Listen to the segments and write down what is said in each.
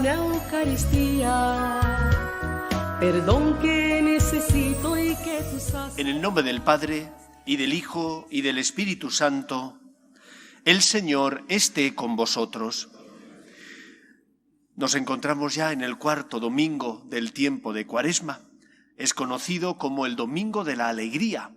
la Eucaristía. Perdón que necesito y que tú sabes. En el nombre del Padre, y del Hijo, y del Espíritu Santo, el Señor esté con vosotros. Nos encontramos ya en el cuarto domingo del tiempo de Cuaresma. Es conocido como el Domingo de la Alegría,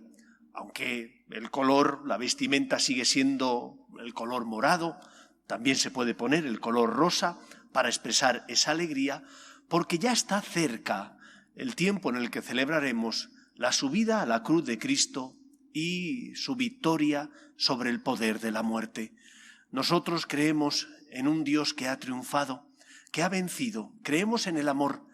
aunque el color, la vestimenta sigue siendo el color morado, también se puede poner el color rosa para expresar esa alegría, porque ya está cerca el tiempo en el que celebraremos la subida a la cruz de Cristo y su victoria sobre el poder de la muerte. Nosotros creemos en un Dios que ha triunfado, que ha vencido. Creemos en el amor,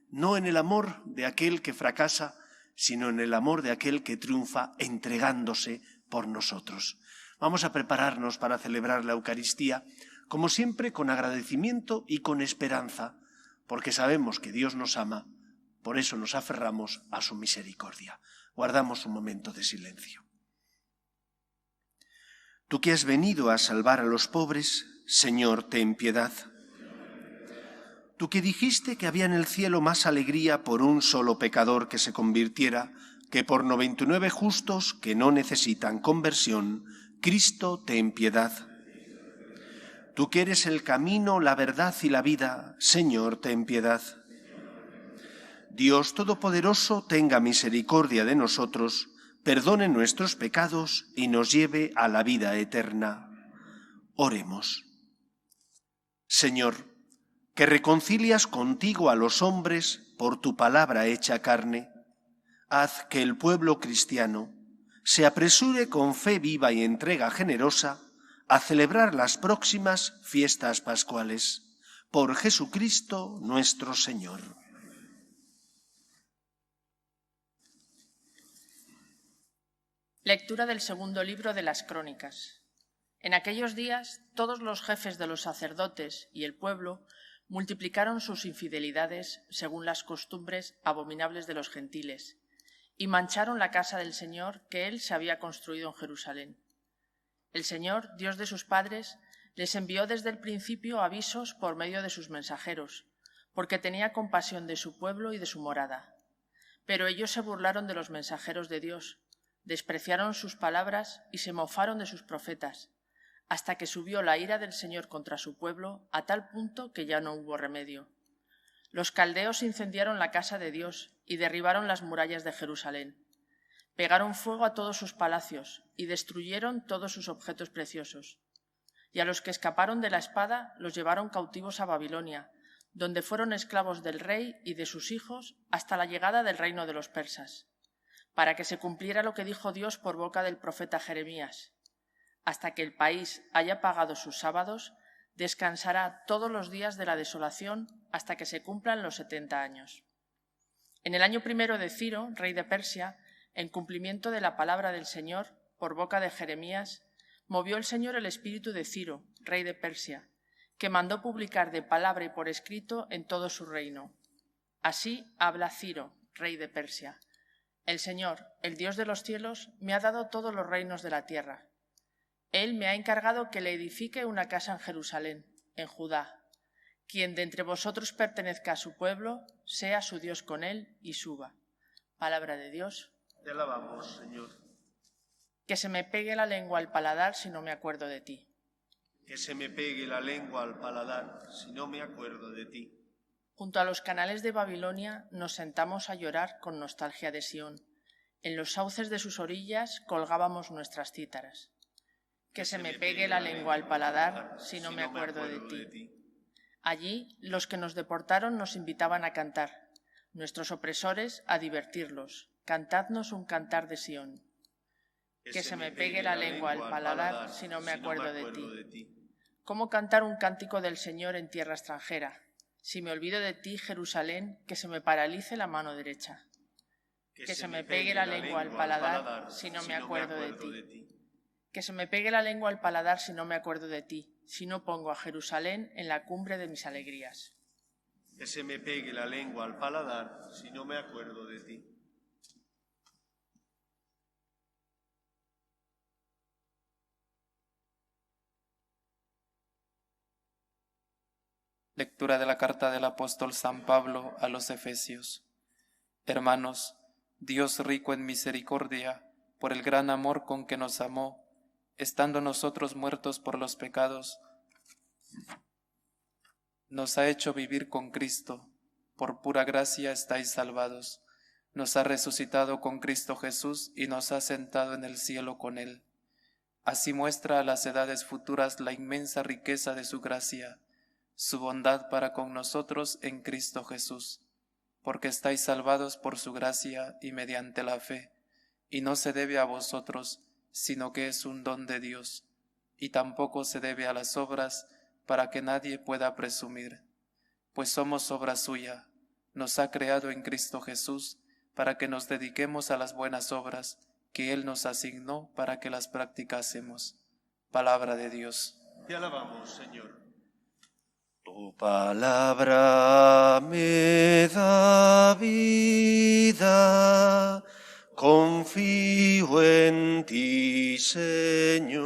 no en el amor de aquel que fracasa, sino en el amor de aquel que triunfa entregándose por nosotros. Vamos a prepararnos para celebrar la Eucaristía, como siempre, con agradecimiento y con esperanza, porque sabemos que Dios nos ama, por eso nos aferramos a su misericordia. Guardamos un momento de silencio. Tú que has venido a salvar a los pobres, Señor, ten piedad. Tú que dijiste que había en el cielo más alegría por un solo pecador que se convirtiera que por 99 justos que no necesitan conversión, Cristo, ten piedad. Tú que eres el camino, la verdad y la vida, Señor, ten piedad. Dios Todopoderoso, tenga misericordia de nosotros, perdone nuestros pecados y nos lleve a la vida eterna. Oremos. Señor, que reconcilias contigo a los hombres por tu palabra hecha carne, haz que el pueblo cristiano se apresure con fe viva y entrega generosa a celebrar las próximas fiestas pascuales. Por Jesucristo nuestro Señor. Lectura del segundo libro de las Crónicas. En aquellos días, todos los jefes de los sacerdotes y el pueblo multiplicaron sus infidelidades según las costumbres abominables de los gentiles, y mancharon la casa del Señor que Él se había construido en Jerusalén. El Señor, Dios de sus padres, les envió desde el principio avisos por medio de sus mensajeros, porque tenía compasión de su pueblo y de su morada. Pero ellos se burlaron de los mensajeros de Dios, despreciaron sus palabras y se mofaron de sus profetas, hasta que subió la ira del Señor contra su pueblo a tal punto que ya no hubo remedio. Los caldeos incendiaron la casa de Dios y derribaron las murallas de Jerusalén. Pegaron fuego a todos sus palacios y destruyeron todos sus objetos preciosos. Y a los que escaparon de la espada los llevaron cautivos a Babilonia, donde fueron esclavos del rey y de sus hijos hasta la llegada del reino de los persas, para que se cumpliera lo que dijo Dios por boca del profeta Jeremías. Hasta que el país haya pagado sus sábados, descansará todos los días de la desolación hasta que se cumplan los 70 años. En el año primero de Ciro, rey de Persia, en cumplimiento de la palabra del Señor, por boca de Jeremías, movió el Señor el espíritu de Ciro, rey de Persia, que mandó publicar de palabra y por escrito en todo su reino. Así habla Ciro, rey de Persia. El Señor, el Dios de los cielos, me ha dado todos los reinos de la tierra. Él me ha encargado que le edifique una casa en Jerusalén, en Judá. Quien de entre vosotros pertenezca a su pueblo, sea su Dios con él y suba. Palabra de Dios. Te alabamos, Señor. Que se me pegue la lengua al paladar si no me acuerdo de ti. Que se me pegue la lengua al paladar si no me acuerdo de ti. Junto a los canales de Babilonia nos sentamos a llorar con nostalgia de Sión. En los sauces de sus orillas colgábamos nuestras cítaras. Que se me pegue la lengua al paladar si no me acuerdo de ti. Allí los que nos deportaron nos invitaban a cantar, nuestros opresores a divertirlos. Cantadnos un cantar de Sión. Que se me pegue la lengua al paladar si no me acuerdo de ti. ¿Cómo cantar un cántico del Señor en tierra extranjera? Si me olvido de ti, Jerusalén, que se me paralice la mano derecha. Que se me pegue la lengua al paladar si no me acuerdo de ti. Que se me pegue la lengua al paladar si no me acuerdo de ti, si no pongo a Jerusalén en la cumbre de mis alegrías. Que se me pegue la lengua al paladar si no me acuerdo de ti. Lectura de la carta del apóstol San Pablo a los Efesios. Hermanos, Dios rico en misericordia, por el gran amor con que nos amó, estando nosotros muertos por los pecados, nos ha hecho vivir con Cristo. Por pura gracia estáis salvados. Nos ha resucitado con Cristo Jesús y nos ha sentado en el cielo con Él. Así muestra a las edades futuras la inmensa riqueza de su gracia, su bondad para con nosotros en Cristo Jesús, porque estáis salvados por su gracia y mediante la fe, y no se debe a vosotros, sino que es un don de Dios, y tampoco se debe a las obras, para que nadie pueda presumir, pues somos obra suya, nos ha creado en Cristo Jesús, para que nos dediquemos a las buenas obras que Él nos asignó para que las practicásemos. Palabra de Dios. Te alabamos, Señor. Tu palabra me da vida, confío en ti, Señor.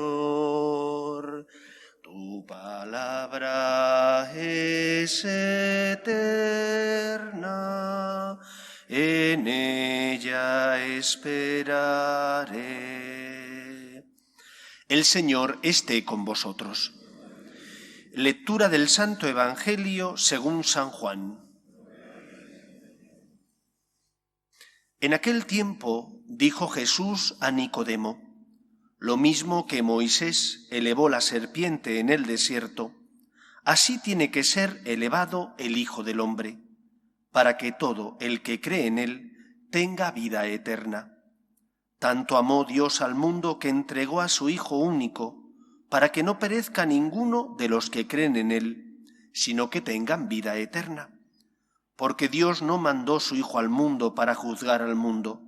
Tu palabra es eterna, en ella esperaré. El Señor esté con vosotros. Lectura del Santo Evangelio según San Juan. En aquel tiempo dijo Jesús a Nicodemo: lo mismo que Moisés elevó la serpiente en el desierto, así tiene que ser elevado el Hijo del Hombre, para que todo el que cree en él tenga vida eterna. Tanto amó Dios al mundo que entregó a su Hijo único, para que no perezca ninguno de los que creen en él, sino que tengan vida eterna. Porque Dios no mandó su Hijo al mundo para juzgar al mundo,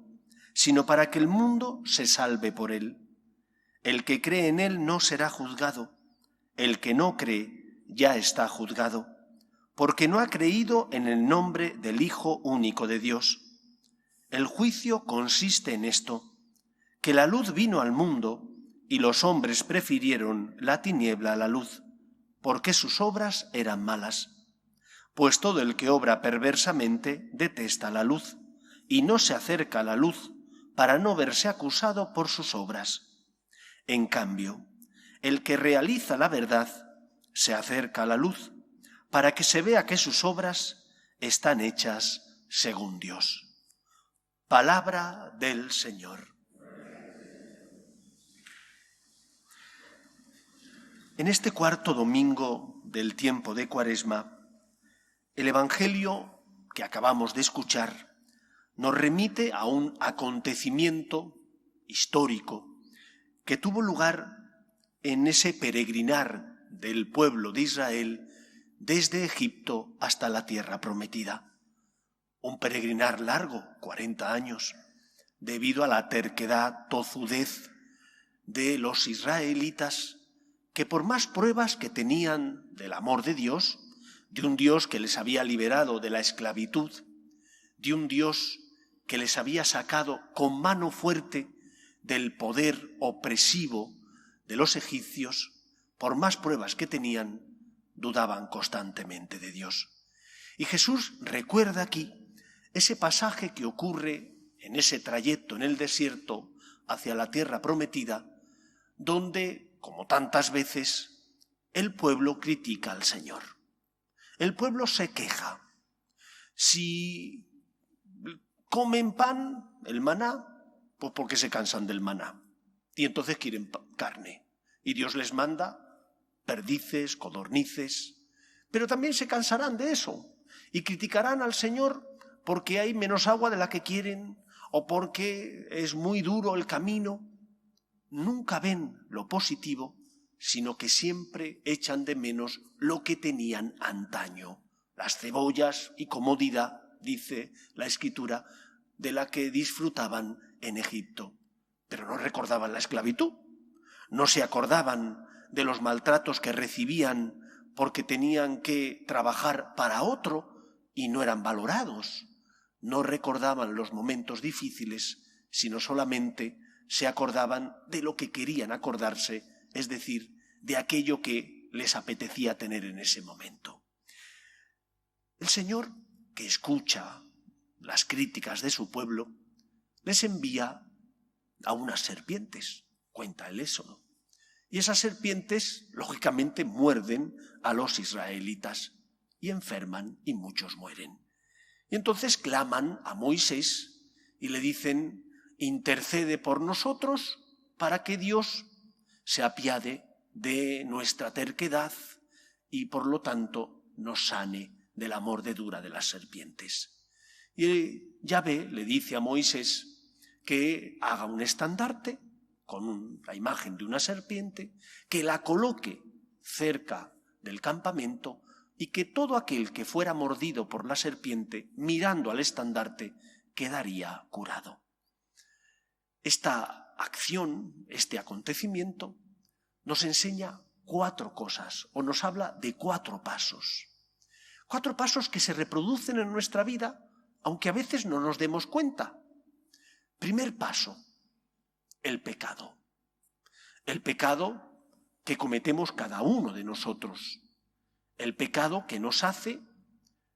sino para que el mundo se salve por él. El que cree en él no será juzgado, el que no cree ya está juzgado, porque no ha creído en el nombre del Hijo único de Dios. El juicio consiste en esto, que la luz vino al mundo y los hombres prefirieron la tiniebla a la luz, porque sus obras eran malas. Pues todo el que obra perversamente detesta la luz y no se acerca a la luz para no verse acusado por sus obras. En cambio, el que realiza la verdad se acerca a la luz para que se vea que sus obras están hechas según Dios. Palabra del Señor. En este cuarto domingo del tiempo de Cuaresma, el Evangelio que acabamos de escuchar nos remite a un acontecimiento histórico que tuvo lugar en ese peregrinar del pueblo de Israel desde Egipto hasta la tierra prometida. Un peregrinar largo, 40 años, debido a la terquedad, tozudez de los israelitas, que por más pruebas que tenían del amor de Dios, de un Dios que les había liberado de la esclavitud, de un Dios que les había sacado con mano fuerte del poder opresivo de los egipcios, por más pruebas que tenían, dudaban constantemente de Dios. Y Jesús recuerda aquí ese pasaje que ocurre en ese trayecto en el desierto hacia la tierra prometida, donde, como tantas veces, el pueblo critica al Señor. El pueblo se queja. Si comen pan, el maná, pues porque se cansan del maná. Y entonces quieren carne. Y Dios les manda perdices, codornices. Pero también se cansarán de eso. Y criticarán al Señor porque hay menos agua de la que quieren o porque es muy duro el camino. Nunca ven lo positivo, sino que siempre echan de menos lo que tenían antaño. Las cebollas y comodidad, dice la Escritura, de la que disfrutaban en Egipto. Pero no recordaban la esclavitud, no se acordaban de los maltratos que recibían porque tenían que trabajar para otro y no eran valorados. No recordaban los momentos difíciles, sino solamente se acordaban de lo que querían acordarse, es decir, de aquello que les apetecía tener en ese momento. El Señor, que escucha las críticas de su pueblo, les envía a unas serpientes, cuenta el Éxodo. Y esas serpientes, lógicamente, muerden a los israelitas y enferman y muchos mueren. Y entonces claman a Moisés y le dicen: intercede por nosotros para que Dios se apiade de nuestra terquedad y por lo tanto nos sane de la mordedura de las serpientes. Y Yahvé le dice a Moisés que haga un estandarte con la imagen de una serpiente, que la coloque cerca del campamento y que todo aquel que fuera mordido por la serpiente, mirando al estandarte, quedaría curado. Esta acción, este acontecimiento, nos enseña 4 cosas, o nos habla de 4 pasos. 4 pasos que se reproducen en nuestra vida, aunque a veces no nos demos cuenta. Primer paso, el pecado. El pecado que cometemos cada uno de nosotros. El pecado que nos hace,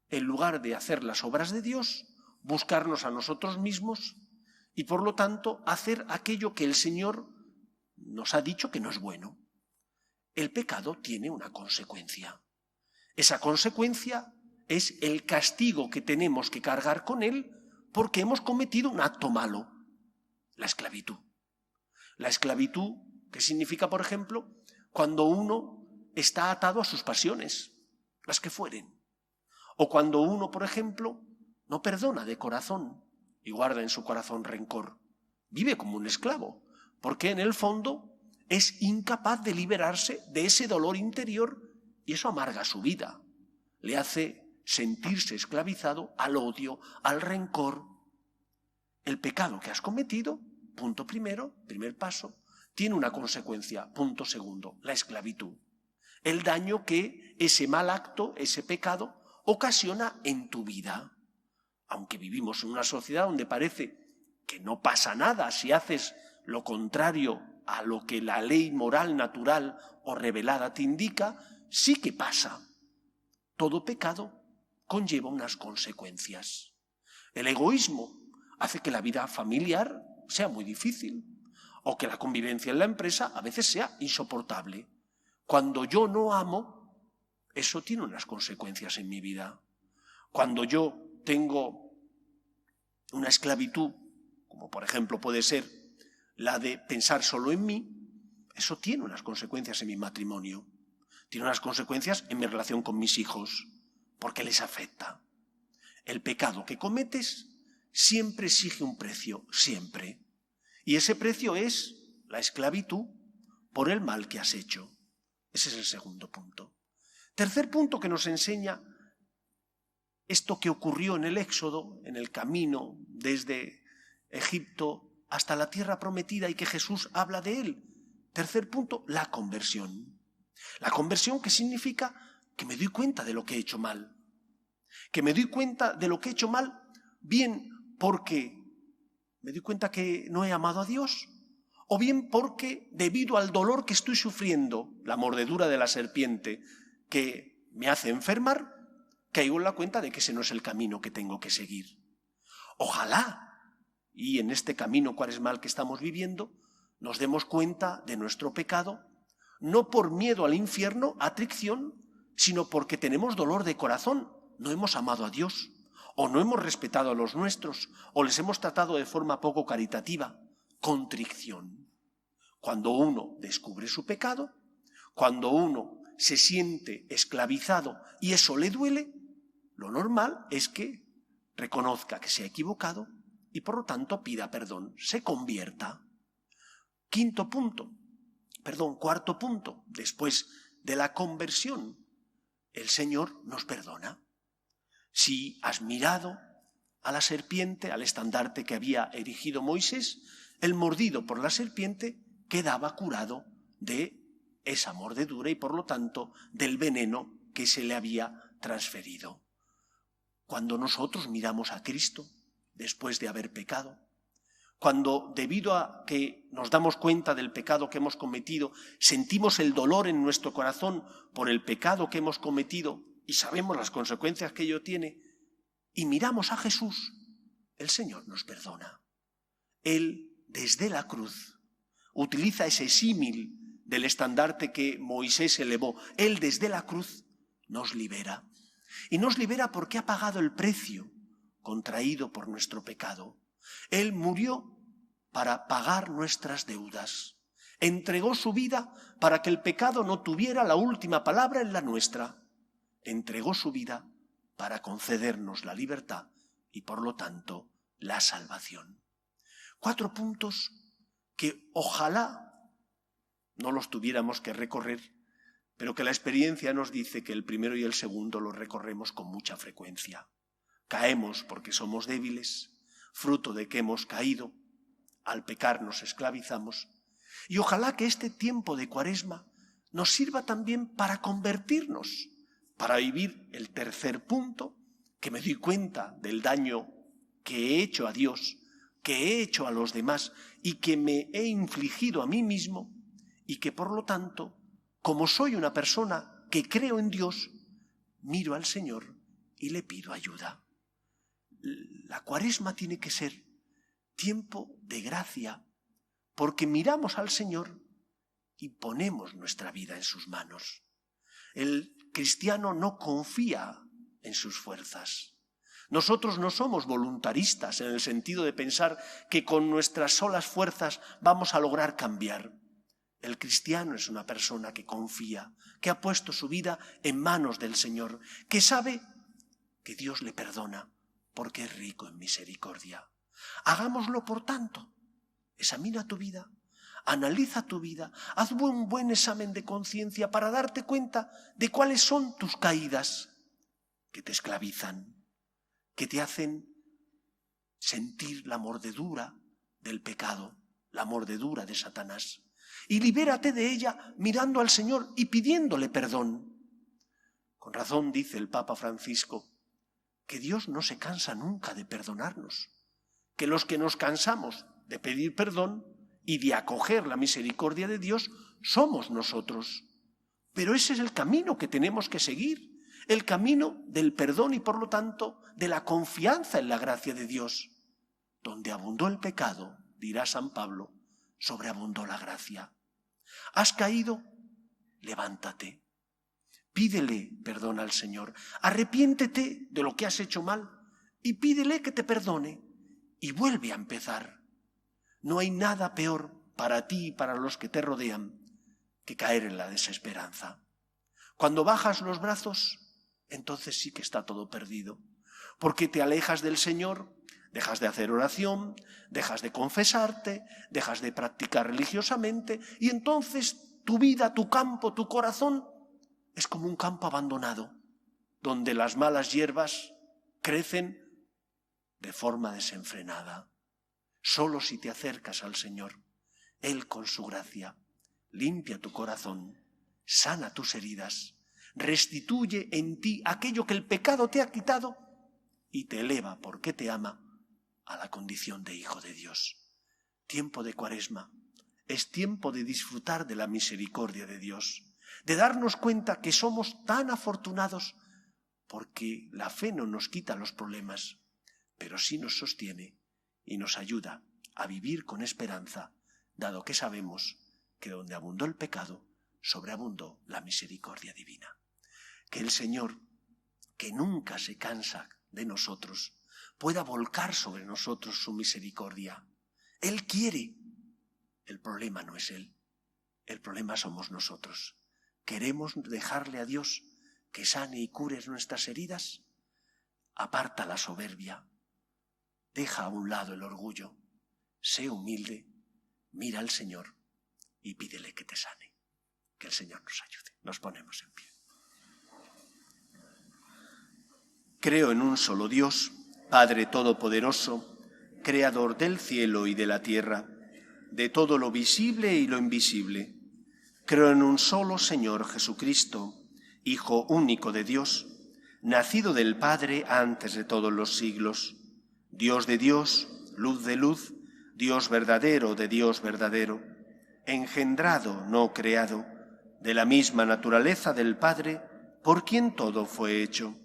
en lugar de hacer las obras de Dios, buscarnos a nosotros mismos y por lo tanto hacer aquello que el Señor nos ha dicho que no es bueno. El pecado tiene una consecuencia. Esa consecuencia es el castigo que tenemos que cargar con él porque hemos cometido un acto malo, la esclavitud. La esclavitud, que significa, por ejemplo, cuando uno está atado a sus pasiones, las que fueren. O cuando uno, por ejemplo, no perdona de corazón y guarda en su corazón rencor. Vive como un esclavo, porque en el fondo es incapaz de liberarse de ese dolor interior y eso amarga su vida. Le hace sentirse esclavizado al odio, al rencor. El pecado que has cometido, punto primero, primer paso, tiene una consecuencia, punto segundo, la esclavitud. El daño que ese mal acto, ese pecado, ocasiona en tu vida. Aunque vivimos en una sociedad donde parece que no pasa nada si haces lo contrario a lo que la ley moral, natural o revelada te indica, sí que pasa. Todo pecado conlleva unas consecuencias. El egoísmo hace que la vida familiar sea muy difícil o que la convivencia en la empresa a veces sea insoportable. Cuando yo no amo, eso tiene unas consecuencias en mi vida. Cuando yo tengo una esclavitud, como por ejemplo puede ser la de pensar solo en mí, eso tiene unas consecuencias en mi matrimonio, tiene unas consecuencias en mi relación con mis hijos, porque les afecta. El pecado que cometes siempre exige un precio, siempre. Y ese precio es la esclavitud por el mal que has hecho. Ese es el segundo punto. Tercer punto que nos enseña esto que ocurrió en el Éxodo, en el camino desde Egipto hasta la tierra prometida y que Jesús habla de él. Tercer punto, la conversión. La conversión que significa que me doy cuenta de lo que he hecho mal. Que me doy cuenta de lo que he hecho mal, bien porque me doy cuenta que no he amado a Dios, o bien porque debido al dolor que estoy sufriendo, la mordedura de la serpiente que me hace enfermar, caigo en la cuenta de que ese no es el camino que tengo que seguir. Ojalá, y en este camino cuaresmal que estamos viviendo, nos demos cuenta de nuestro pecado, no por miedo al infierno, atracción, sino porque tenemos dolor de corazón, no hemos amado a Dios, o no hemos respetado a los nuestros, o les hemos tratado de forma poco caritativa. Contrición. Cuando uno descubre su pecado, cuando uno se siente esclavizado y eso le duele, lo normal es que reconozca que se ha equivocado y por lo tanto pida perdón, se convierta. Cuarto punto, después de la conversión, el Señor nos perdona. Si has mirado a la serpiente, al estandarte que había erigido Moisés, el mordido por la serpiente quedaba curado de esa mordedura y por lo tanto del veneno que se le había transferido. Cuando nosotros miramos a Cristo después de haber pecado, cuando debido a que nos damos cuenta del pecado que hemos cometido, sentimos el dolor en nuestro corazón por el pecado que hemos cometido y sabemos las consecuencias que ello tiene, y miramos a Jesús, el Señor nos perdona. Él, desde la cruz, utiliza ese símil del estandarte que Moisés elevó. Él, desde la cruz, nos libera. Y nos libera porque ha pagado el precio contraído por nuestro pecado. Él murió para pagar nuestras deudas. Entregó su vida para que el pecado no tuviera la última palabra en la nuestra. Entregó su vida para concedernos la libertad y, por lo tanto, la salvación. 4 puntos que ojalá no los tuviéramos que recorrer, pero que la experiencia nos dice que el primero y el segundo los recorremos con mucha frecuencia. Caemos porque somos débiles, fruto de que hemos caído, al pecar nos esclavizamos, y ojalá que este tiempo de Cuaresma nos sirva también para convertirnos, para vivir el tercer punto, que me doy cuenta del daño que he hecho a Dios, que he hecho a los demás y que me he infligido a mí mismo, y que por lo tanto, como soy una persona que creo en Dios, miro al Señor y le pido ayuda. La Cuaresma tiene que ser tiempo de gracia, porque miramos al Señor y ponemos nuestra vida en sus manos. El cristiano no confía en sus fuerzas. Nosotros no somos voluntaristas en el sentido de pensar que con nuestras solas fuerzas vamos a lograr cambiar. El cristiano es una persona que confía, que ha puesto su vida en manos del Señor, que sabe que Dios le perdona porque es rico en misericordia. Hagámoslo, por tanto. Examina tu vida, analiza tu vida, haz un buen examen de conciencia para darte cuenta de cuáles son tus caídas que te esclavizan, que te hacen sentir la mordedura del pecado, la mordedura de Satanás. Y libérate de ella mirando al Señor y pidiéndole perdón. Con razón dice el Papa Francisco que Dios no se cansa nunca de perdonarnos, que los que nos cansamos de pedir perdón y de acoger la misericordia de Dios somos nosotros. Pero ese es el camino que tenemos que seguir, el camino del perdón y, por lo tanto, de la confianza en la gracia de Dios. Donde abundó el pecado, dirá San Pablo, sobreabundó la gracia. ¿Has caído? Levántate. Pídele perdón al Señor. Arrepiéntete de lo que has hecho mal y pídele que te perdone y vuelve a empezar. No hay nada peor para ti y para los que te rodean que caer en la desesperanza. Cuando bajas los brazos, entonces sí que está todo perdido, porque te alejas del Señor, dejas de hacer oración, dejas de confesarte, dejas de practicar religiosamente, y entonces tu vida, tu campo, tu corazón es como un campo abandonado, donde las malas hierbas crecen de forma desenfrenada. Solo si te acercas al Señor, Él con su gracia limpia tu corazón, sana tus heridas, restituye en ti aquello que el pecado te ha quitado y te eleva, porque te ama, a la condición de hijo de Dios. Tiempo de Cuaresma es tiempo de disfrutar de la misericordia de Dios, de darnos cuenta que somos tan afortunados porque la fe no nos quita los problemas, pero sí nos sostiene y nos ayuda a vivir con esperanza, dado que sabemos que donde abundó el pecado, sobreabundó la misericordia divina. Que el Señor, que nunca se cansa de nosotros, pueda volcar sobre nosotros su misericordia. Él quiere. El problema no es Él, el problema somos nosotros. ¿Queremos dejarle a Dios que sane y cure nuestras heridas? Aparta la soberbia, deja a un lado el orgullo, sé humilde, mira al Señor y pídele que te sane. Que el Señor nos ayude. Nos ponemos en pie. Creo en un solo Dios, Padre Todopoderoso, Creador del cielo y de la tierra, de todo lo visible y lo invisible. Creo en un solo Señor Jesucristo, Hijo único de Dios, nacido del Padre antes de todos los siglos, Dios de Dios, luz de luz, Dios verdadero de Dios verdadero, engendrado, no creado, de la misma naturaleza del Padre, por quien todo fue hecho,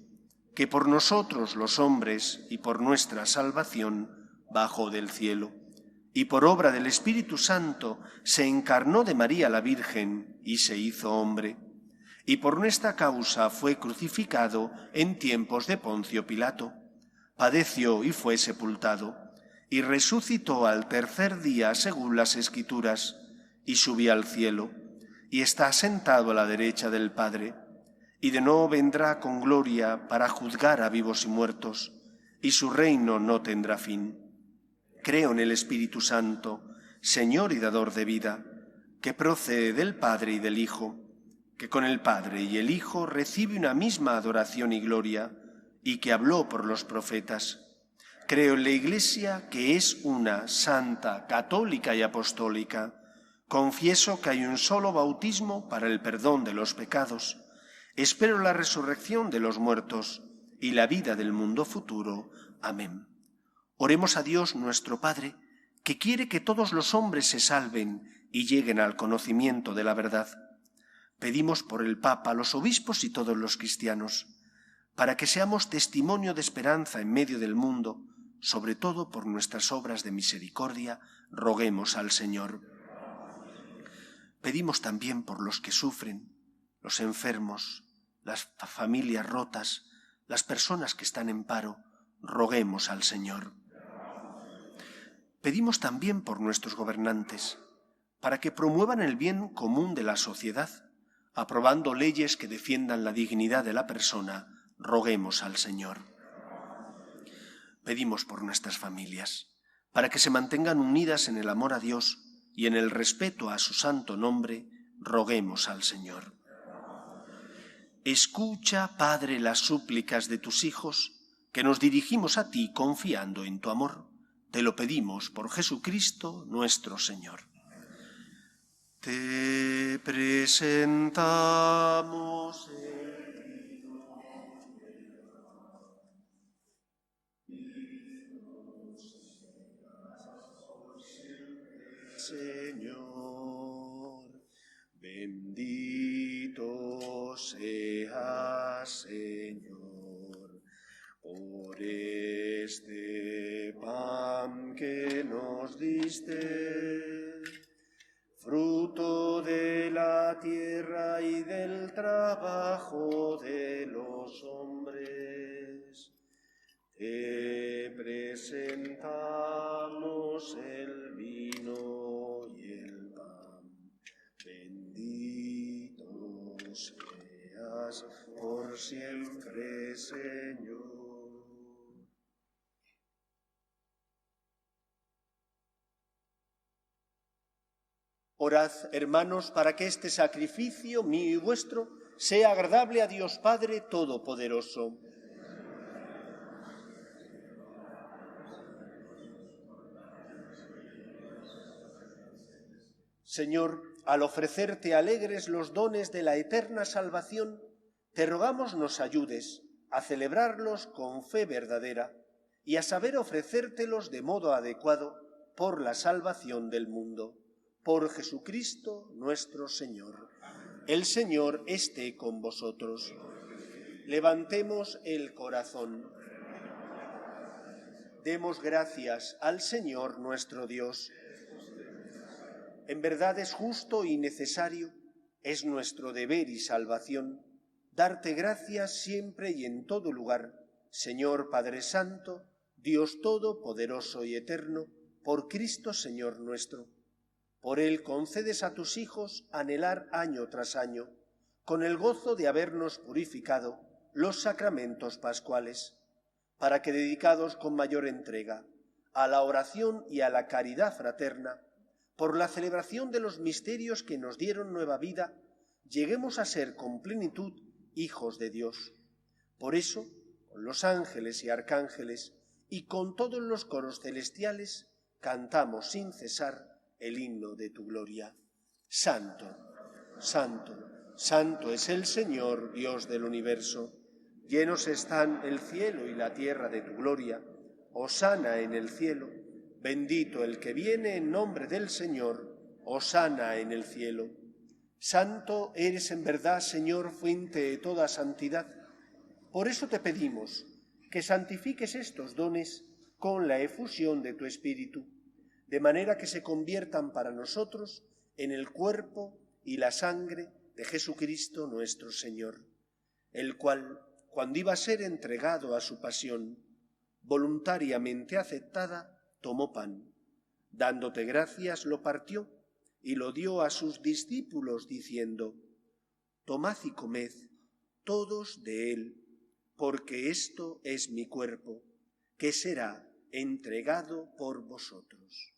que por nosotros los hombres y por nuestra salvación bajó del cielo, y por obra del Espíritu Santo se encarnó de María la Virgen y se hizo hombre, y por nuestra causa fue crucificado en tiempos de Poncio Pilato, padeció y fue sepultado, y resucitó al tercer día según las Escrituras, y subió al cielo, y está sentado a la derecha del Padre, y de nuevo vendrá con gloria para juzgar a vivos y muertos, y su reino no tendrá fin. Creo en el Espíritu Santo, Señor y dador de vida, que procede del Padre y del Hijo, que con el Padre y el Hijo recibe una misma adoración y gloria, y que habló por los profetas. Creo en la Iglesia, que es una, santa, católica y apostólica. Confieso que hay un solo bautismo para el perdón de los pecados. Espero la resurrección de los muertos y la vida del mundo futuro. Amén. Oremos a Dios nuestro Padre, que quiere que todos los hombres se salven y lleguen al conocimiento de la verdad. Pedimos por el Papa, los obispos y todos los cristianos, para que seamos testimonio de esperanza en medio del mundo, sobre todo por nuestras obras de misericordia, roguemos al Señor. Pedimos también por los que sufren, los enfermos, las familias rotas, las personas que están en paro, roguemos al Señor. Pedimos también por nuestros gobernantes, para que promuevan el bien común de la sociedad, aprobando leyes que defiendan la dignidad de la persona, roguemos al Señor. Pedimos por nuestras familias, para que se mantengan unidas en el amor a Dios y en el respeto a su santo nombre, roguemos al Señor. Escucha, Padre, las súplicas de tus hijos, que nos dirigimos a ti confiando en tu amor. Te lo pedimos por Jesucristo nuestro Señor. Te presentamos Señor, bendito seas, Señor, por este pan que nos diste, fruto de la tierra y del trabajo de los hombres. Te presentamos el vino y el pan. Bendito seas por siempre, Señor. Orad, hermanos, para que este sacrificio mío y vuestro sea agradable a Dios Padre Todopoderoso. Señor, al ofrecerte alegres los dones de la eterna salvación, te rogamos nos ayudes a celebrarlos con fe verdadera y a saber ofrecértelos de modo adecuado por la salvación del mundo. Por Jesucristo nuestro Señor. El Señor esté con vosotros. Levantemos el corazón. Demos gracias al Señor nuestro Dios. En verdad es justo y necesario, es nuestro deber y salvación, darte gracias siempre y en todo lugar, Señor Padre Santo, Dios Todopoderoso y Eterno, por Cristo Señor nuestro. Por Él concedes a tus hijos anhelar año tras año, con el gozo de habernos purificado, los sacramentos pascuales, para que, dedicados con mayor entrega a la oración y a la caridad fraterna, por la celebración de los misterios que nos dieron nueva vida, lleguemos a ser con plenitud hijos de Dios. Por eso, con los ángeles y arcángeles y con todos los coros celestiales, cantamos sin cesar el himno de tu gloria. Santo, santo, santo es el Señor, Dios del universo. Llenos están el cielo y la tierra de tu gloria. Hosana en el cielo. Bendito el que viene en nombre del Señor. Hosana en el cielo. Santo eres en verdad, Señor, fuente de toda santidad. Por eso te pedimos que santifiques estos dones con la efusión de tu Espíritu, de manera que se conviertan para nosotros en el cuerpo y la sangre de Jesucristo nuestro Señor, el cual, cuando iba a ser entregado a su pasión, voluntariamente aceptada, tomó pan. Dándote gracias, lo partió y lo dio a sus discípulos, diciendo: Tomad y comed todos de él, porque esto es mi cuerpo, que será entregado por vosotros.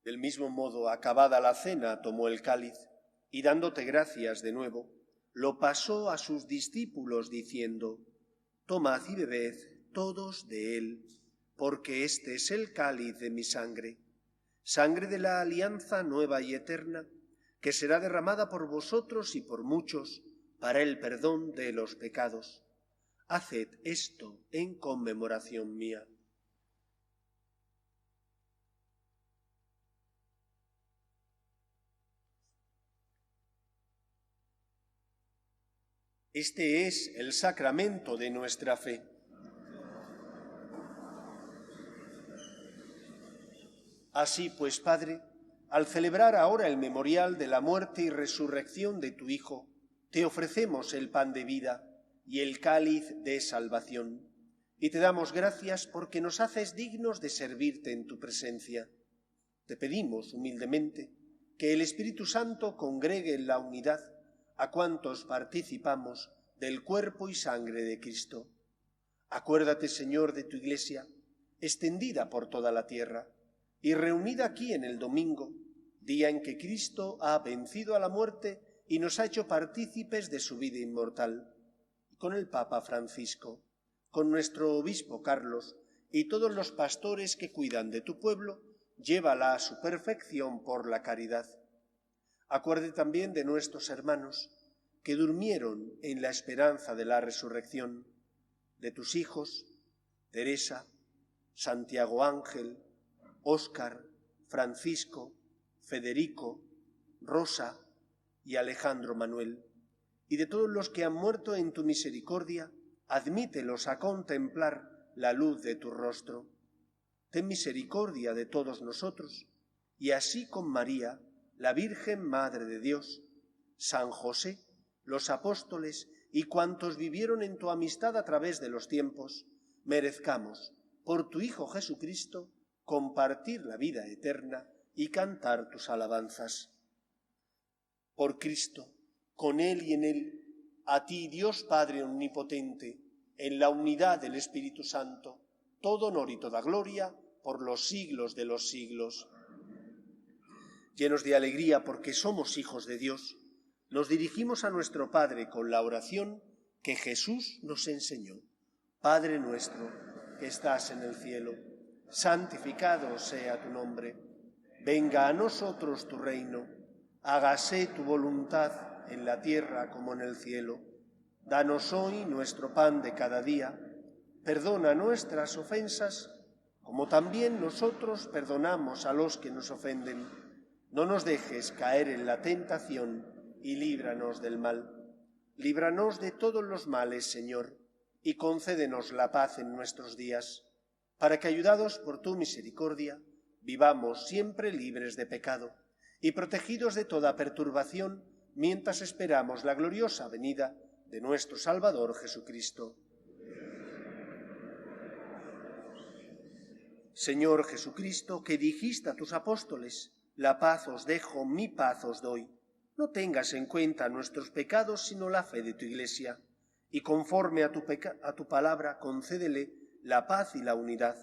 Del mismo modo, acabada la cena, tomó el cáliz y, dándote gracias de nuevo, lo pasó a sus discípulos, diciendo: Tomad y bebed todos de él, porque este es el cáliz de mi sangre, sangre de la alianza nueva y eterna, que será derramada por vosotros y por muchos para el perdón de los pecados. Haced esto en conmemoración mía. Este es el sacramento de nuestra fe. Así pues, Padre, al celebrar ahora el memorial de la muerte y resurrección de tu Hijo, te ofrecemos el pan de vida y el cáliz de salvación, y te damos gracias porque nos haces dignos de servirte en tu presencia. Te pedimos humildemente que el Espíritu Santo congregue en la unidad a cuantos participamos del cuerpo y sangre de Cristo. Acuérdate, Señor, de tu Iglesia, extendida por toda la tierra, y reunida aquí en el domingo, día en que Cristo ha vencido a la muerte y nos ha hecho partícipes de su vida inmortal, y con el Papa Francisco, con nuestro obispo Carlos y todos los pastores que cuidan de tu pueblo, llévala a su perfección por la caridad. Acuerde también de nuestros hermanos que durmieron en la esperanza de la resurrección, de tus hijos, Teresa, Santiago Ángel, Óscar, Francisco, Federico, Rosa y Alejandro Manuel, y de todos los que han muerto en tu misericordia, admítelos a contemplar la luz de tu rostro. Ten misericordia de todos nosotros, y así con María, la Virgen Madre de Dios, San José, los apóstoles y cuantos vivieron en tu amistad a través de los tiempos, merezcamos, por tu Hijo Jesucristo, compartir la vida eterna y cantar tus alabanzas. Por Cristo, con Él y en Él, a ti, Dios Padre Omnipotente, en la unidad del Espíritu Santo, todo honor y toda gloria por los siglos de los siglos. Llenos de alegría porque somos hijos de Dios, nos dirigimos a nuestro Padre con la oración que Jesús nos enseñó. Padre nuestro, que estás en el cielo, santificado sea tu nombre. Venga a nosotros tu reino. Hágase tu voluntad en la tierra como en el cielo. Danos hoy nuestro pan de cada día. Perdona nuestras ofensas, como también nosotros perdonamos a los que nos ofenden. No nos dejes caer en la tentación y líbranos del mal. Líbranos de todos los males, Señor, y concédenos la paz en nuestros días, para que, ayudados por tu misericordia, vivamos siempre libres de pecado y protegidos de toda perturbación, mientras esperamos la gloriosa venida de nuestro Salvador Jesucristo. Señor Jesucristo, que dijiste a tus apóstoles: la paz os dejo, mi paz os doy. No tengas en cuenta nuestros pecados, sino la fe de tu Iglesia, y conforme a tu palabra, concédele la paz y la unidad.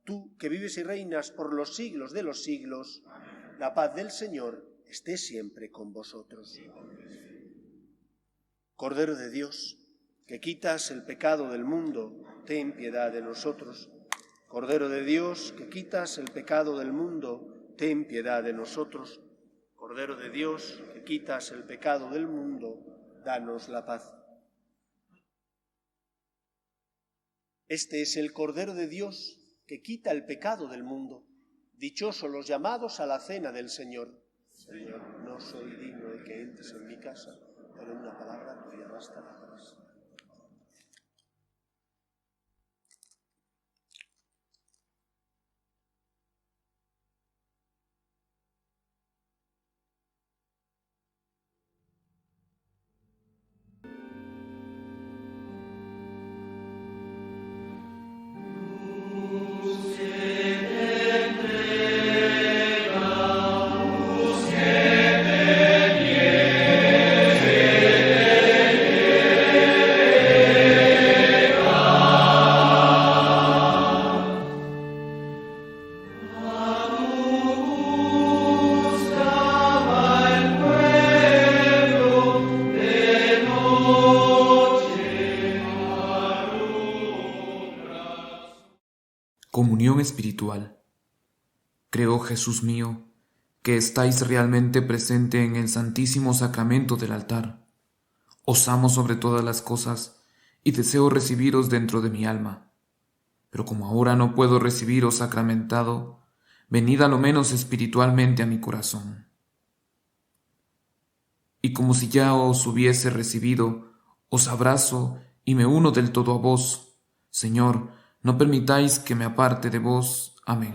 Tú, que vives y reinas por los siglos de los siglos, la paz del Señor esté siempre con vosotros. Cordero de Dios, que quitas el pecado del mundo, ten piedad de nosotros. Cordero de Dios, que quitas el pecado del mundo, ten piedad de nosotros. Cordero de Dios, que quitas el pecado del mundo, danos la paz. Este es el Cordero de Dios que quita el pecado del mundo. Dichosos los llamados a la cena del Señor. Señor, no soy digno de que entres en mi casa, pero una palabra tuya bastará para siempre. Comunión espiritual. Creo, Jesús mío, que estáis realmente presente en el Santísimo Sacramento del altar. Os amo sobre todas las cosas y deseo recibiros dentro de mi alma. Pero como ahora no puedo recibiros sacramentado, venid a lo menos espiritualmente a mi corazón. Y como si ya os hubiese recibido, os abrazo y me uno del todo a vos. Señor, no permitáis que me aparte de vos. Amén.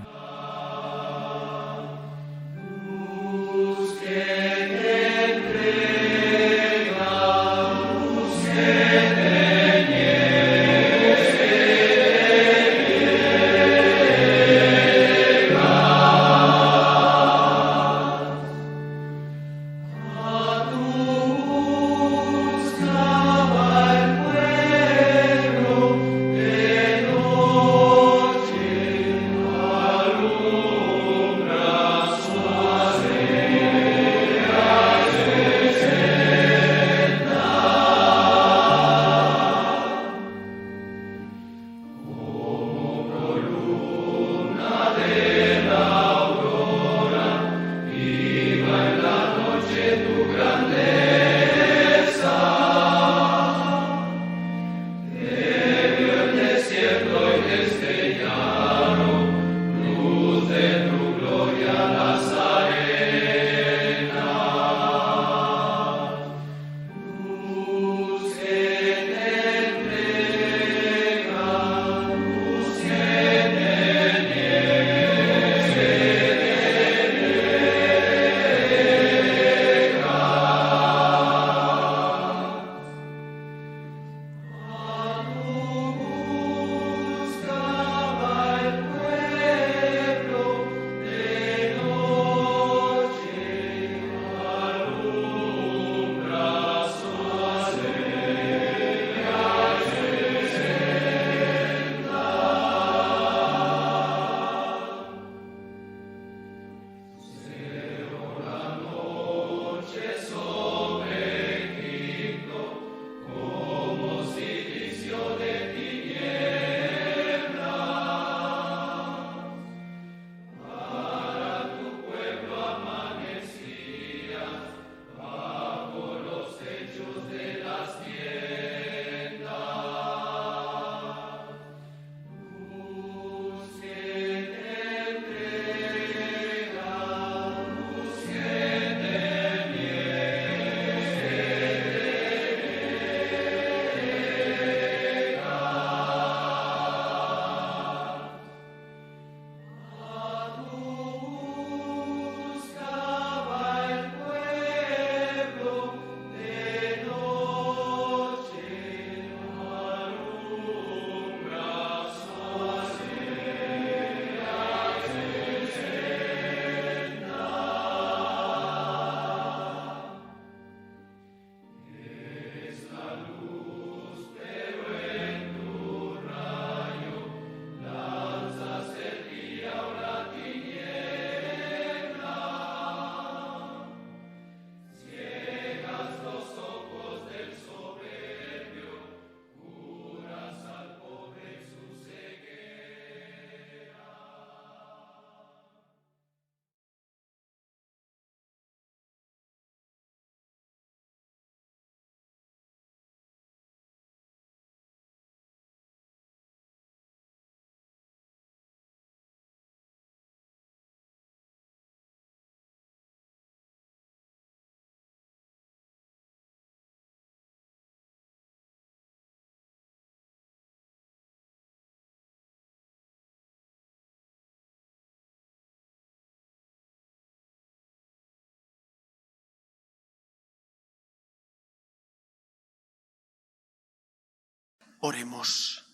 Oremos.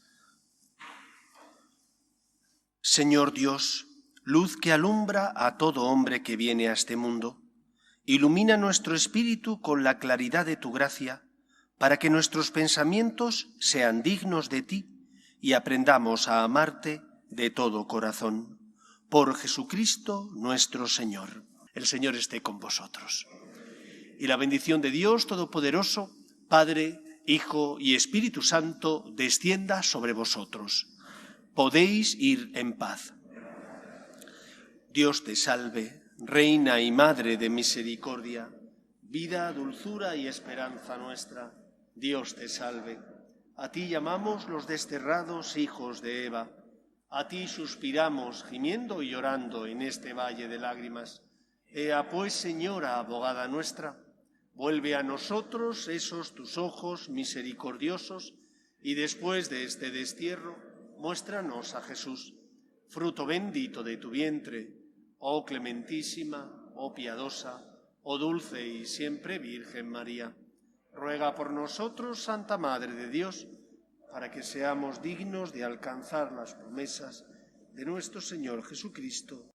Señor Dios, luz que alumbra a todo hombre que viene a este mundo, ilumina nuestro espíritu con la claridad de tu gracia, para que nuestros pensamientos sean dignos de ti y aprendamos a amarte de todo corazón. Por Jesucristo nuestro Señor. El Señor esté con vosotros. Y la bendición de Dios Todopoderoso, Padre, Hijo y Espíritu Santo, descienda sobre vosotros. Podéis ir en paz. Dios te salve, Reina y Madre de misericordia, vida, dulzura y esperanza nuestra. Dios te salve. A ti llamamos los desterrados hijos de Eva. A ti suspiramos, gimiendo y llorando en este valle de lágrimas. Ea pues, Señora, abogada nuestra, vuelve a nosotros esos tus ojos misericordiosos y después de este destierro, muéstranos a Jesús, fruto bendito de tu vientre, oh clementísima, oh piadosa, oh dulce y siempre Virgen María. Ruega por nosotros, Santa Madre de Dios, para que seamos dignos de alcanzar las promesas de nuestro Señor Jesucristo.